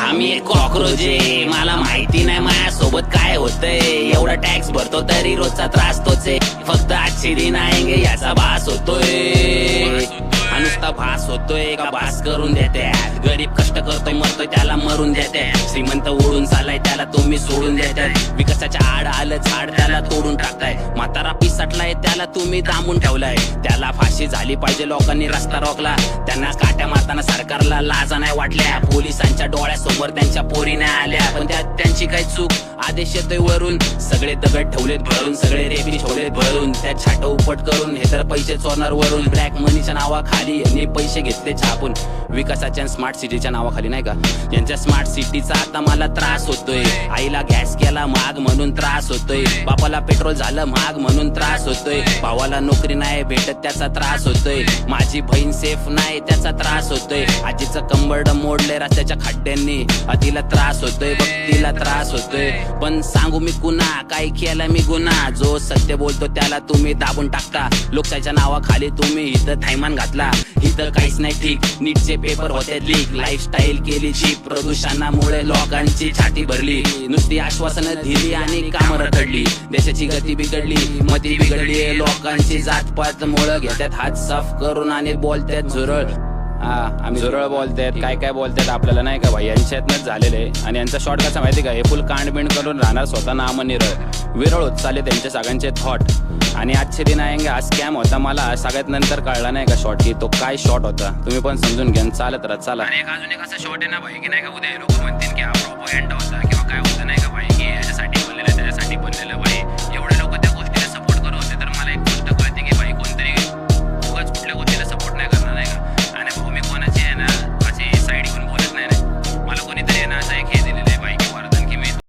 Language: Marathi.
आम्ही एक कॉकरोच आहे, मला माहिती नाही माझ्यासोबत काय होतंय. एवढा टॅक्स भरतो तरी रोजचा त्रास तोच आहे. फक्त आजचे दिन आहे याचा भास होतोय. नुसता भास होतोय का भास करून देते. गरीब कष्ट करतोय मरतोय त्याला मरून देते. श्रीमंत ओढून चाललाय त्याला तुम्ही सोडून देताय. विकासाच्या आड आलं झाड त्याला तोडून टाकताय. म्हातारा पिसटलाय त्याला तुम्ही दामून ठेवलाय. त्याला फाशी झाली पाहिजे लोकांनी रस्ता रोखला. त्यांना काट्या मारताना सरकारला लाजा नाही वाटल्या. पोलिसांच्या डोळ्यासमोर त्यांच्या पोरी नाही आल्या, पण त्यात त्यांची काही चूक. आदेश येतोय वरून, सगळे दगड ठेवलेत भरून, सगळे रेबी ठेवलेत भरून. त्यात छाट उपट करून हे तर पैसे चोरणार वरून. ब्लॅक मनीच्या नावाखाली यांनी पैसे घेतले छापून. विकासाच्या स्मार्ट सिटीच्या नावाखाली नाही का. यांच्या स्मार्ट सिटीचा आता मला त्रास होतोय. आईला गॅस केला महाग म्हणून त्रास होतोय. बापाला पेट्रोल झालं महाग म्हणून त्रास होतोय. भावाला नोकरी नाही भेटत त्याचा त्रास होतोय. माझी बहीण सेफ नाही त्याचा त्रास होतोय. आजीचं कंबरड मोडले रस्त्याच्या खड्ड्यांनी, तिला त्रास होतोय बघ तिला त्रास होतोय. पण सांगू मी कुणा काय केला मी गुन्हा. जो सत्य बोलतो त्याला तुम्ही दाबून टाकता. लोकशाहीच्या नावाखाली तुम्ही इथं थैमान घातला. इथं काहीच नाही ठीक, नीटचे पेपर होते लीक. लाईफस्टाईल केली चीप, प्रदूषणामुळे लोकांची छाती भरली. नुसती आश्वासनं दिली आणि कामं रखडली. देशाची गती बिघडली, मती बिघडली. लोकांची जातपात मुळे घेतात हात साफ करून आणि बोलतात झुरळ. आम्ही झुरळ बोलतात काय काय बोलतात आपल्याला नाही का भाई. यांच्यातनंच झालेले. आणि यांचा शॉर्ट कसा माहिती का, हे फुल कांडबिंड करून राहणार स्वतः नामनिरळ. विरळ होत चालले त्यांचे सगळ्यांचे थॉट. आणि आजचे दिन आहे हा स्कॅम होता. मला सगळ्यात नंतर कळला नाही का शॉर्ट की तो काय शॉर्ट होता. तुम्ही पण समजून घ्या, चालत राहा चला. आणि अजून एक असा शॉर्ट आहे ना भाई की नाही का, उद्या लोक म्हणतील की हा प्रोपोगंडा होता किंवा काय होतं नाही का भाई, की याच्यासाठी बनलेलं त्याच्यासाठी बनलेलं.